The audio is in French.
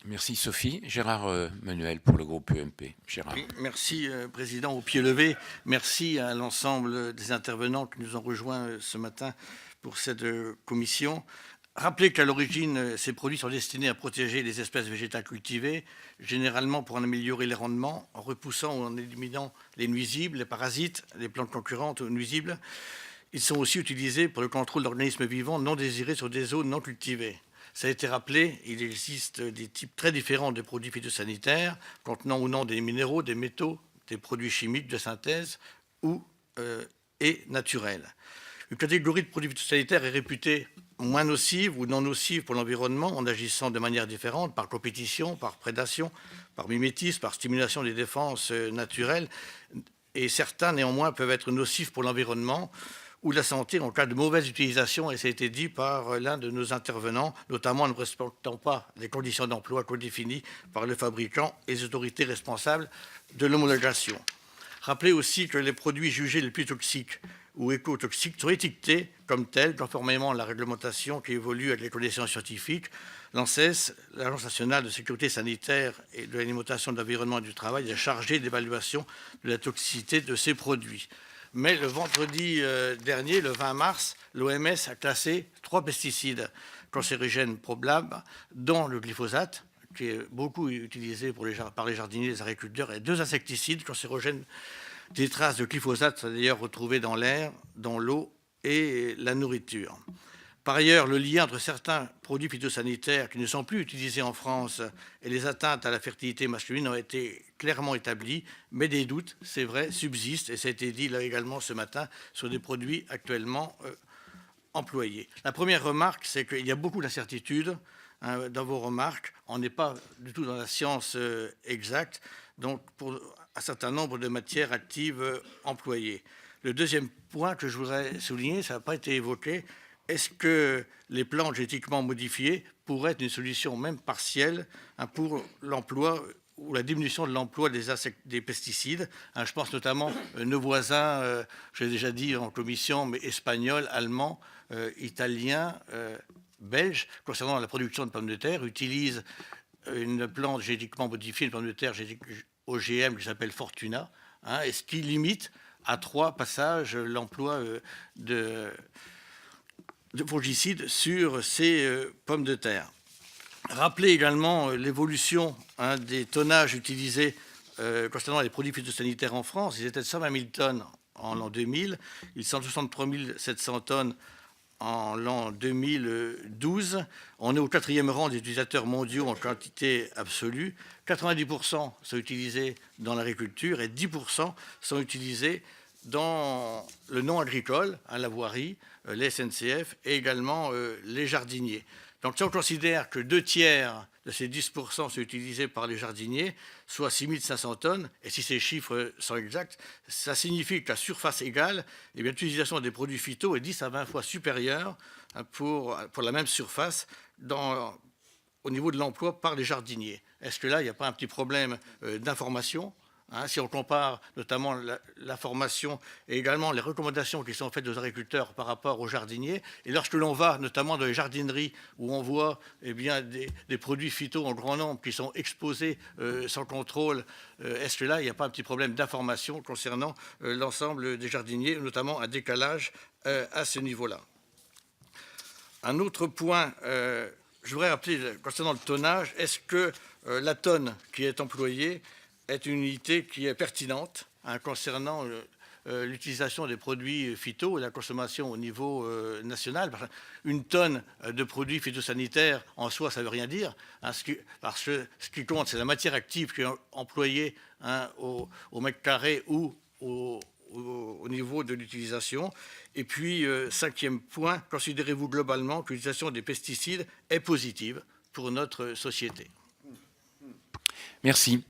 Merci Sophie. Gérard Manuel pour le groupe UMP. Gérard. Oui, merci Président, au pied levé. Merci à l'ensemble des intervenants qui nous ont rejoints ce matin pour cette commission. Rappelez qu'à l'origine, ces produits sont destinés à protéger les espèces végétales cultivées, généralement pour en améliorer les rendements, en repoussant ou en éliminant les nuisibles, les parasites, les plantes concurrentes ou nuisibles. Ils sont aussi utilisés pour le contrôle d'organismes vivants non désirés sur des zones non cultivées. Ça a été rappelé, il existe des types très différents de produits phytosanitaires, contenant ou non des minéraux, des métaux, des produits chimiques de synthèse et naturels. Une catégorie de produits phytosanitaires est réputée moins nocive ou non nocive pour l'environnement en agissant de manière différente, par compétition, par prédation, par mimétisme, par stimulation des défenses naturelles. Et certains, néanmoins, peuvent être nocifs pour l'environnement ou la santé en cas de mauvaise utilisation, et ça a été dit par l'un de nos intervenants, notamment en ne respectant pas les conditions d'emploi codéfinies par le fabricant et les autorités responsables de l'homologation. Rappelez aussi que les produits jugés les plus toxiques ou écotoxiques sont étiquetés comme tels, conformément à la réglementation qui évolue avec les connaissances scientifiques. L'ANSES, l'Agence nationale de sécurité sanitaire et de l'alimentation, de l'environnement et du travail, est chargée d'évaluation de la toxicité de ces produits. Mais le vendredi dernier, le 20 mars, l'OMS a classé 3 pesticides cancérigènes probables, dont le glyphosate, qui est beaucoup utilisé par les jardiniers et les agriculteurs, et 2 insecticides cancérogènes. Des traces de glyphosate sont d'ailleurs retrouvées dans l'air, dans l'eau et la nourriture. Par ailleurs, le lien entre certains produits phytosanitaires qui ne sont plus utilisés en France et les atteintes à la fertilité masculine ont été clairement établis, mais des doutes, c'est vrai, subsistent, et ça a été dit là également ce matin, sur des produits actuellement employés. La première remarque, c'est qu'il y a beaucoup d'incertitudes dans vos remarques. On n'est pas du tout dans la science exacte, donc pour un certain nombre de matières actives employées. Le deuxième point que je voudrais souligner, ça n'a pas été évoqué, est-ce que les plantes génétiquement modifiées pourraient être une solution même partielle pour l'emploi ou la diminution de l'emploi des pesticides? Je pense notamment à nos voisins, je l'ai déjà dit en commission, mais espagnols, allemands, italiens, belges, concernant la production de pommes de terre, utilisent une plante génétiquement modifiée, une pomme de terre OGM qui s'appelle Fortuna, et ce qui limite à 3 passages l'emploi de fongicides sur ces pommes de terre. Rappelez également l'évolution des tonnages utilisés concernant les produits phytosanitaires en France. Ils étaient de 120 000 tonnes en l'an 2000, ils sont 63 700 tonnes en l'an 2012. On est au 4e rang des utilisateurs mondiaux en quantité absolue. 90% sont utilisés dans l'agriculture et 10% sont utilisés dans le non agricole, la voirie, les SNCF et également les jardiniers. Donc si on considère que 2 tiers de ces 10% sont utilisés par les jardiniers, soit 6 500 tonnes, et si ces chiffres sont exacts, ça signifie que la surface égale, et bien l'utilisation des produits phyto est 10 à 20 fois supérieure pour la même surface au niveau de l'emploi par les jardiniers. Est-ce que là, il n'y a pas un petit problème d'information ? Si on compare notamment la formation et également les recommandations qui sont faites aux agriculteurs par rapport aux jardiniers, et lorsque l'on va notamment dans les jardineries où on voit des produits phyto en grand nombre qui sont exposés sans contrôle, est-ce que là il n'y a pas un petit problème d'information concernant l'ensemble des jardiniers, notamment un décalage à ce niveau-là? Un autre point, je voudrais rappeler concernant le tonnage, est-ce que la tonne qui est employée est une unité qui est pertinente concernant l'utilisation des produits phyto et la consommation au niveau national. Une tonne de produits phytosanitaires en soi, ça ne veut rien dire, parce que ce qui compte, c'est la matière active qui est employée au mètre carré ou au niveau de l'utilisation. Et puis, 5e point, considérez-vous globalement que l'utilisation des pesticides est positive pour notre société? Merci.